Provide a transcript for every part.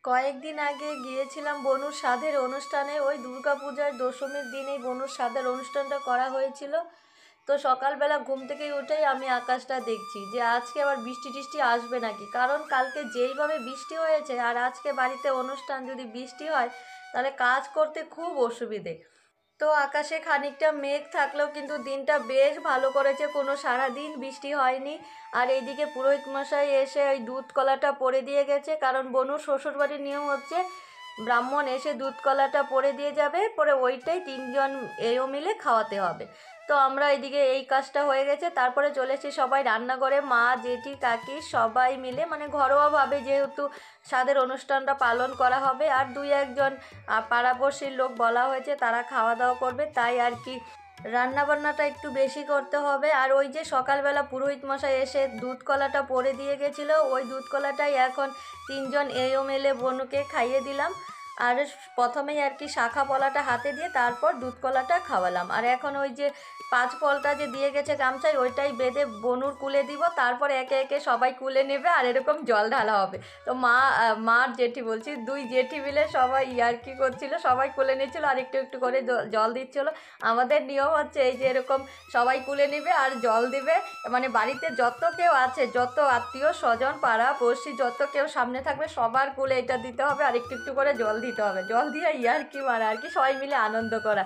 কয়েকদিন আগে গিয়েছিলাম বনুর সাধের অনুষ্ঠানে। ওই দুর্গাপূজার দশমীর দিনেই বনুর সাধের অনুষ্ঠানটা করা হয়েছিল। তো সকালবেলা ঘুম থেকে উঠেই আমি আকাশটা দেখছি যে আজকে আবার বৃষ্টি টিষ্টি আসবে নাকি, কারণ কালকে যেইভাবে বৃষ্টি হয়েছে আর আজকে বাড়িতে অনুষ্ঠান, যদি বৃষ্টি হয় তাহলে কাজ করতে খুব অসুবিধে। তো আকাশে খানিকটা মেঘ থাকলেও কিন্তু দিনটা বেশ ভালো করেছে, কোনো সারাদিন বৃষ্টি হয়নি। আর এইদিকে পুরোহিত মশাই এসে ওই দুধ কলাটা পরে দিয়ে গেছে, কারণ বনুর শ্বশুরবাড়ির নিয়ম হচ্ছে ব্রাহ্মণ এসে দুধ কলাটা পরে দিয়ে যাবে, পরে ওইটাই তিনজন এও মিলে খাওয়াতে হবে। তো আমরা এইদিকে এই কাজটা হয়ে গেছে, তারপরে চলে এসেছি সবাই রান্নাঘরে, মা জেঠি কাকি সবাই মিলে, মানে ঘরোয়াভাবে যেহেতু স্বাদের অনুষ্ঠানটা পালন করা হবে, আর দুই একজন পাড়াপড়শির লোক বলা হয়েছে তারা খাওয়া দাওয়া করবে, তাই আর কি রান্নাবান্নাটা একটু বেশি করতে হবে। আর ওই যে সকালবেলা পুরোহিত মশাই এসে দুধ কলাটা পরে দিয়ে গেছিলো, ওই দুধ কলাটাই এখন তিনজন এও মেলে বনুকে খাইয়ে দিলাম। আর প্রথমেই আর কি শাখা পলাটা হাতে দিয়ে তারপর দুধ কলাটা খাওয়ালাম। আর এখন ওই যে পাঁচ ফলটা যে দিয়ে গেছে গামছায়, ওইটাই বেঁধে বনুর কুলে দিব, তারপর একে একে সবাই কুলে নেবে আর এরকম জল ঢালা হবে। তো মার জেঠি বলছি, দুই জেঠি মিলে সবাই ইয়ার্কি করছিল, সবাই কুলে নিচ্ছিল আর একটু একটু করে জল দিচ্ছিল। আমাদের নিয়ম হচ্ছে এই যে এরকম সবাই কুলে নেবে আর জল দিবে, মানে বাড়িতে যত কেউ আছে, যত আত্মীয় স্বজন পাড়া পড়শি যত কেউ সামনে থাকবে সবার কুলে এটা দিতে হবে আর একটু একটু করে জল দিতে হবে। জল দিয়ে ইয়ার্কি মারা আর কি, সবাই মিলে আনন্দ করা।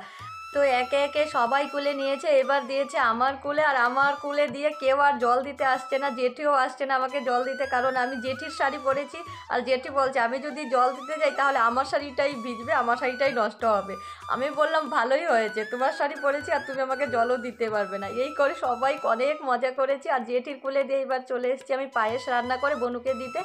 তো একে একে সবাই কুলে নিয়েছে, এবার দিয়েছে আমার কুলে, আর আমার কুলে দিয়ে কেউ আর জল দিতে আসছে না, জেঠিও আসছে না আমাকে জল দিতে, কারণ আমি জেঠির শাড়ি পরেছি। আর জেঠি বলছে আমি যদি জল দিতে যাই তাহলে আমার শাড়িটাই ভিজবে, আমার শাড়িটাই নষ্ট হবে। আমি বললাম ভালোই হয়েছে, তোমার শাড়ি পরেছি আর তুমি আমাকে জলও দিতে পারবে না। এই করে সবাই অনেক মজা করেছি। আর জেঠির কুলে দিয়ে এবার চলে এসেছি আমি পায়েস রান্না করে বনুকে দিতে,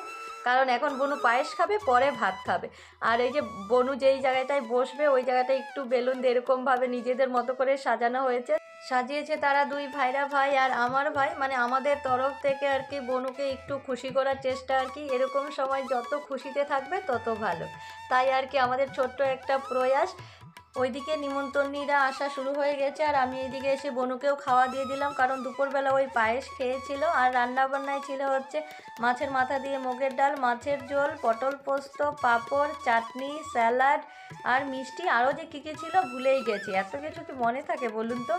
কারণ এখন বনু পায়েস খাবে, পরে ভাত খাবে। আর এই যে বনু যেই জায়গাটায় বসবে ওই জায়গাটা একটু বেলুন দিয়ে এরকমভাবে নিজেদের মতো করে সাজানো হয়েছে, সাজিয়েছে তারা দুই ভাইরা ভাই আর আমার ভাই, মানে আমাদের তরফ থেকে আর কি বনুকে একটু খুশি করার চেষ্টা আর কি। এরকম সময় যত খুশিতে থাকবে তত ভালো, তাই আর কি আমাদের ছোট্ট একটা প্রয়াস। ওইদিকে নিমন্ত্রণীরা আসা শুরু হয়ে গেছে আর আমি এইদিকে এসে বনুকেও খাওয়া দিয়ে দিলাম, কারণ দুপুরবেলা ওই পায়েস খেয়েছিল। আর রান্নাবান্নায় ছিল হচ্ছে মাছের মাথা দিয়ে মুগের ডাল, মাছের ঝোল, পটল পোস্ত, পাঁপড়, চাটনি, স্যালাড আর মিষ্টি, আরও যে কী কী ছিল ভুলেই গেছি। এত কিছু কি মনে থাকে বলুন তো।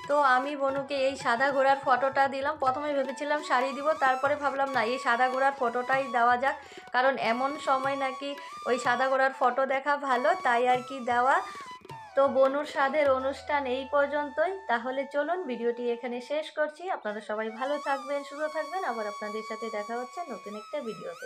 তো আমি বনুকে এই সাদা ঘোড়ার ফটোটা দিলাম। প্রথমে ভেবেছিলাম শাড়ি দিব, তারপরে ভাবলাম না, এই সাদা ঘোড়ার ফটোটাই দেওয়া যাক, কারণ এমন সময় নাকি ওই সাদা ঘোড়ার ফটো দেখা ভালো, তাই আর কি দেওয়া। তো বনুর সাধের অনুষ্ঠান এই পর্যন্তই। তাহলে চলুন ভিডিওটি এখানে শেষ করছি। আপনারা সবাই ভালো থাকবেন, সুস্থ থাকবেন, আবার আপনাদের সাথে দেখা হচ্ছে নতুন একটা ভিডিওতে।